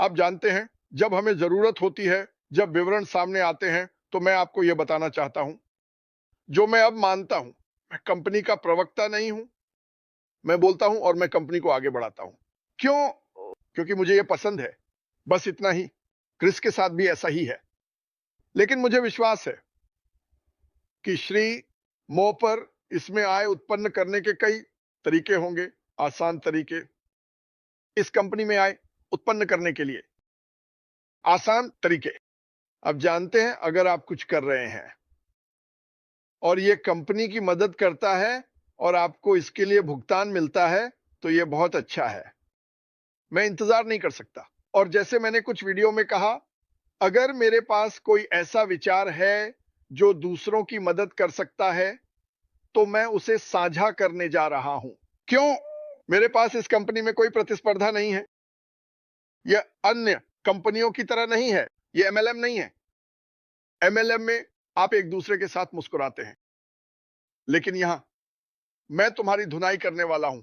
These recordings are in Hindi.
आप जानते हैं, जब हमें जरूरत होती है, जब विवरण सामने आते हैं, तो मैं आपको यह बताना चाहता हूं, जो मैं अब मानता हूं, मैं कंपनी का प्रवक्ता नहीं हूं। मैं बोलता हूं और मैं कंपनी को आगे बढ़ाता हूं। क्यों? क्योंकि मुझे यह पसंद है। बस इतना ही। क्रिस के साथ भी ऐसा ही है। लेकिन मुझे विश्वास है कि श्री मो पर इसमें आय उत्पन्न करने के कई तरीके होंगे, आसान तरीके। इस कंपनी में आय उत्पन्न करने के लिए आसान तरीके। आप जानते हैं, अगर आप कुछ कर रहे हैं और ये कंपनी की मदद करता है और आपको इसके लिए भुगतान मिलता है, तो ये बहुत अच्छा है। मैं इंतजार नहीं कर सकता। और जैसे मैंने कुछ वीडियो में कहा, अगर मेरे पास कोई ऐसा विचार है जो दूसरों की मदद कर सकता है, तो मैं उसे साझा करने जा रहा हूं। क्यों? मेरे पास इस कंपनी में कोई प्रतिस्पर्धा नहीं है। यह अन्य कंपनियों की तरह नहीं है। यह एमएलएम नहीं है। एमएलएम में आप एक दूसरे के साथ मुस्कुराते हैं, लेकिन यहां मैं तुम्हारी धुनाई करने वाला हूं,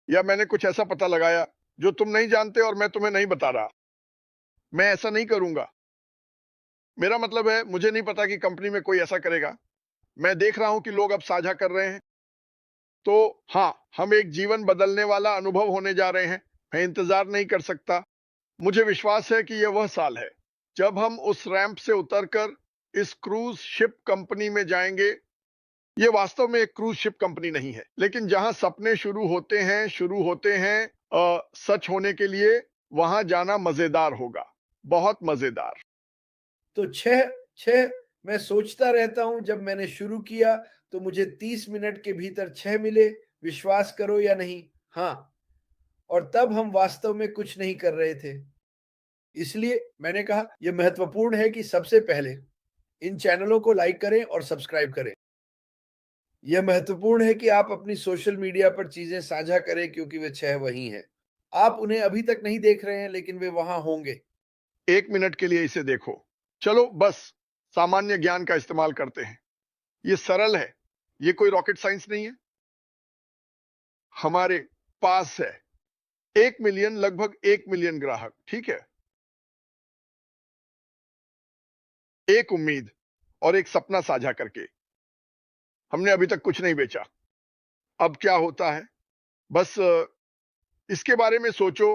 या मैंने कुछ ऐसा पता लगाया जो तुम नहीं जानते और मैं तुम्हें नहीं बता रहा। मैं ऐसा नहीं करूंगा। मेरा मतलब है, मुझे नहीं पता कि कंपनी में कोई ऐसा करेगा। मैं देख रहा हूं कि लोग अब साझा कर रहे हैं। तो हाँ, हम एक जीवन बदलने वाला अनुभव होने जा रहे हैं। मैं इंतजार नहीं कर सकता। मुझे विश्वास है कि यह वह साल है जब हम उस रैंप से उतरकर इस क्रूज शिप कंपनी में जाएंगे। यह वास्तव में एक क्रूज शिप कंपनी नहीं है, लेकिन जहां सपने शुरू होते हैं सच होने के लिए, वहां जाना मजेदार होगा, बहुत मजेदार। तो छह छह मैं सोचता रहता हूँ, जब मैंने शुरू किया तो मुझे 30 मिनट के भीतर 6 मिले, विश्वास करो या नहीं। हाँ, और तब हम वास्तव में कुछ नहीं कर रहे थे। इसलिए मैंने कहा यह महत्वपूर्ण है कि सबसे पहले इन चैनलों को लाइक करें और सब्सक्राइब करें। यह महत्वपूर्ण है कि आप अपनी सोशल मीडिया पर चीजें साझा करें, क्योंकि वे 6 वहीं हैं। आप उन्हें अभी तक नहीं देख रहे हैं, लेकिन वे वहां होंगे। एक मिनट के लिए इसे देखो। चलो बस सामान्य ज्ञान का इस्तेमाल करते हैं। ये सरल है। ये कोई रॉकेट साइंस नहीं है। हमारे पास है 1 मिलियन, लगभग 1 मिलियन ग्राहक। ठीक है। एक उम्मीद और एक सपना साझा करके हमने अभी तक कुछ नहीं बेचा। अब क्या होता है? बस इसके बारे में सोचो।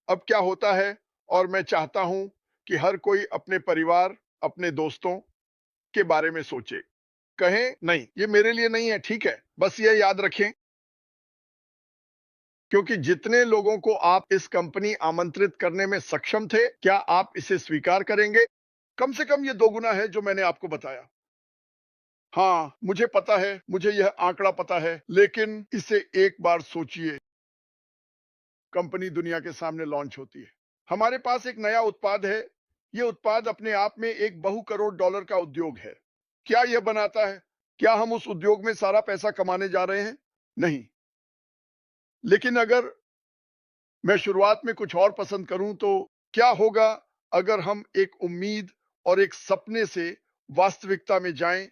अब क्या होता है? और मैं चाहता हूं कि हर कोई अपने परिवार, अपने दोस्तों के बारे में सोचे। कहें नहीं, ये मेरे लिए नहीं है। ठीक है, बस ये याद रखें, क्योंकि जितने लोगों को आप इस कंपनी आमंत्रित करने में सक्षम थे, क्या आप इसे स्वीकार करेंगे? कम से कम ये 2 गुना है जो मैंने आपको बताया। हाँ, मुझे पता है, मुझे यह आंकड़ा पता है, लेकिन इसे एक बार सोचिए। कंपनी दुनिया के सामने लॉन्च होती है। हमारे पास एक नया उत्पाद है। यह उत्पाद अपने आप में एक बहु करोड़ डॉलर का उद्योग है। क्या यह बनाता है? क्या हम उस उद्योग में सारा पैसा कमाने जा रहे हैं? नहीं। लेकिन अगर मैं शुरुआत में कुछ और पसंद करूं, तो क्या होगा अगर हम एक उम्मीद और एक सपने से वास्तविकता में जाएं,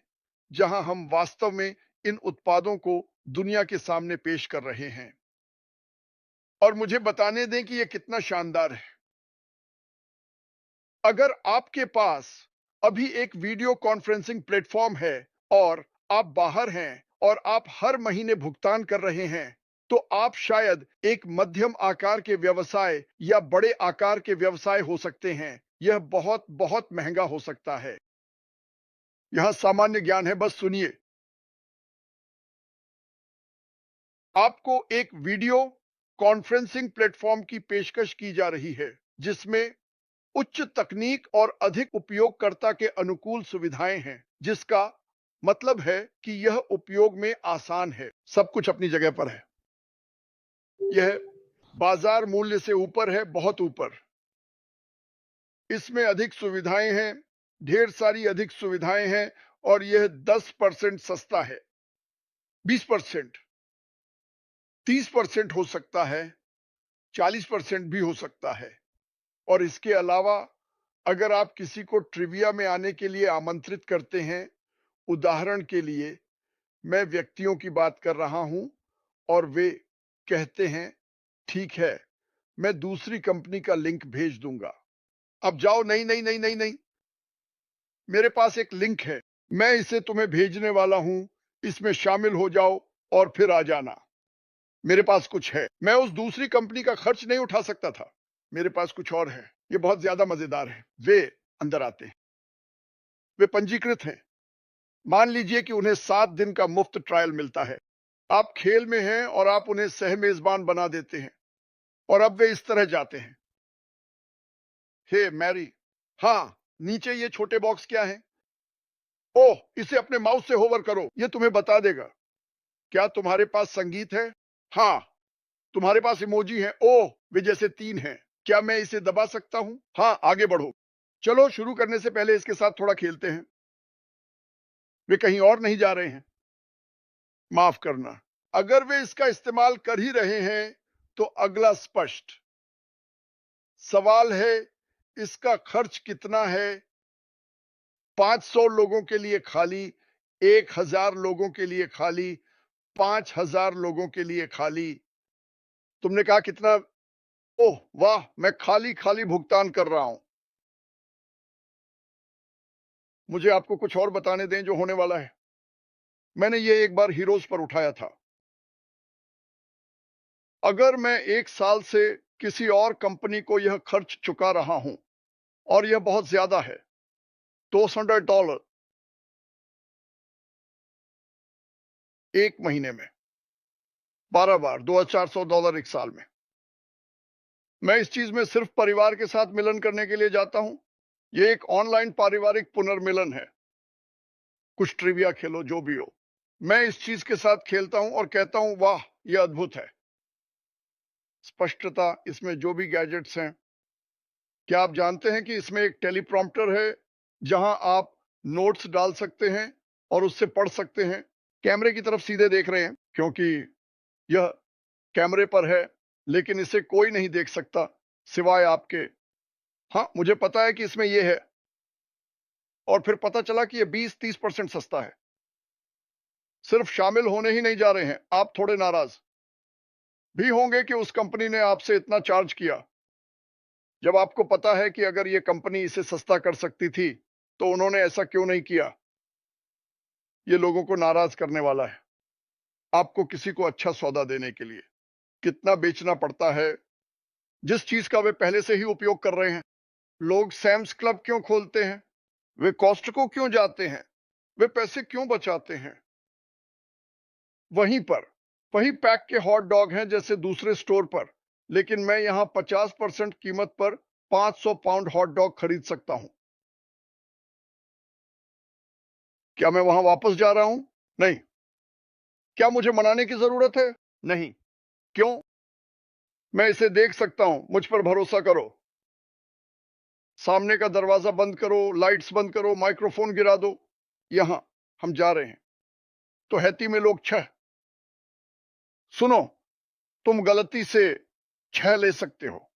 जहां हम वास्तव में इन उत्पादों को दुनिया के सामने पेश कर रहे हैं। और मुझे बताने दें कि यह कितना शानदार है। अगर आपके पास अभी एक वीडियो कॉन्फ्रेंसिंग प्लेटफॉर्म है और आप बाहर हैं और आप हर महीने भुगतान कर रहे हैं, तो आप शायद एक मध्यम आकार के व्यवसाय या बड़े आकार के व्यवसाय हो सकते हैं। यह बहुत बहुत महंगा हो सकता है। यहां सामान्य ज्ञान है, बस सुनिए। आपको एक वीडियो कॉन्फ्रेंसिंग प्लेटफॉर्म की पेशकश की जा रही है, जिसमें उच्च तकनीक और अधिक उपयोगकर्ता के अनुकूल सुविधाएं हैं, जिसका मतलब है कि यह उपयोग में आसान है। सब कुछ अपनी जगह पर है। यह बाजार मूल्य से ऊपर है, बहुत ऊपर। इसमें अधिक सुविधाएं हैं, ढेर सारी अधिक सुविधाएं हैं, और यह 10% सस्ता है। 20%, 30% हो सकता है, 40% भी हो सकता है। और इसके अलावा, अगर आप किसी को ट्रिविया में आने के लिए आमंत्रित करते हैं, उदाहरण के लिए मैं व्यक्तियों की बात कर रहा हूं, और वे कहते हैं ठीक है, मैं दूसरी कंपनी का लिंक भेज दूंगा, अब जाओ। नहीं नहीं नहीं नहीं नहीं, मेरे पास एक लिंक है, मैं इसे तुम्हें भेजने वाला हूं, इसमें शामिल हो जाओ और फिर आ जाना। मेरे पास कुछ है, मैं उस दूसरी कंपनी का खर्च नहीं उठा सकता था, मेरे पास कुछ और है, ये बहुत ज्यादा मजेदार है। वे अंदर आते हैं, वे पंजीकृत हैं। मान लीजिए कि उन्हें 7 दिन का मुफ्त ट्रायल मिलता है। आप खेल में हैं और आप उन्हें सह मेजबान बना देते हैं, और अब वे इस तरह जाते हैं। हे मैरी, हाँ, नीचे ये छोटे बॉक्स क्या है? ओह, इसे अपने माउस से होवर करो, ये तुम्हें बता देगा। क्या तुम्हारे पास संगीत है? हाँ। तुम्हारे पास इमोजी है? ओह, वे जैसे 3 हैं। क्या मैं इसे दबा सकता हूं? हाँ, आगे बढ़ो। चलो, शुरू करने से पहले इसके साथ थोड़ा खेलते हैं। वे कहीं और नहीं जा रहे हैं। माफ करना, अगर वे इसका इस्तेमाल कर ही रहे हैं तो अगला स्पष्ट सवाल है, इसका खर्च कितना है? 500 लोगों के लिए खाली, 1000 लोगों के लिए खाली, 5000 लोगों के लिए खाली। तुमने कहा कितना? ओह वाह, मैं खाली खाली भुगतान कर रहा हूं। मुझे आपको कुछ और बताने दें जो होने वाला है। मैंने ये एक बार हीरोज पर उठाया था। अगर मैं 1 साल से किसी और कंपनी को यह खर्च चुका रहा हूं और यह बहुत ज्यादा है, $200 एक महीने में, 12 बार, $2400 एक साल में। मैं इस चीज में सिर्फ परिवार के साथ मिलन करने के लिए जाता हूं। यह एक ऑनलाइन पारिवारिक पुनर्मिलन है। कुछ ट्रिविया खेलो, जो भी हो। मैं इस चीज के साथ खेलता हूं और कहता हूं, वाह, यह अद्भुत है। स्पष्टता, इसमें जो भी गैजेट्स हैं। क्या आप जानते हैं कि इसमें एक टेलीप्रॉम्प्टर है जहां आप नोट्स डाल सकते हैं और उससे पढ़ सकते हैं? कैमरे की तरफ सीधे देख रहे हैं क्योंकि यह कैमरे पर है, लेकिन इसे कोई नहीं देख सकता सिवाय आपके। हाँ, मुझे पता है कि इसमें यह है, और फिर पता चला कि यह 20-30% सस्ता है। सिर्फ शामिल होने ही नहीं जा रहे हैं, आप थोड़े नाराज भी होंगे कि उस कंपनी ने आपसे इतना चार्ज किया, जब आपको पता है कि अगर यह कंपनी इसे सस्ता कर सकती थी तो उन्होंने ऐसा क्यों नहीं किया। यह लोगों को नाराज करने वाला है। आपको किसी को अच्छा सौदा देने के लिए कितना बेचना पड़ता है, जिस चीज का वे पहले से ही उपयोग कर रहे हैं। लोग सैम्स क्लब क्यों खोलते हैं? वे कॉस्टको क्यों जाते हैं? वे पैसे क्यों बचाते हैं? वहीं पर वही पैक के हॉट डॉग हैं जैसे दूसरे स्टोर पर, लेकिन मैं यहां 50% कीमत पर 500 पाउंड हॉट डॉग खरीद सकता हूं। क्या मैं वहां वापस जा रहा हूं? नहीं। क्या मुझे मनाने की जरूरत है? नहीं। क्यों? मैं इसे देख सकता हूं, मुझ पर भरोसा करो। सामने का दरवाजा बंद करो, लाइट्स बंद करो, माइक्रोफोन गिरा दो। यहां हम जा रहे हैं। तो हैती में लोग 6। सुनो, तुम गलती से 6 ले सकते हो।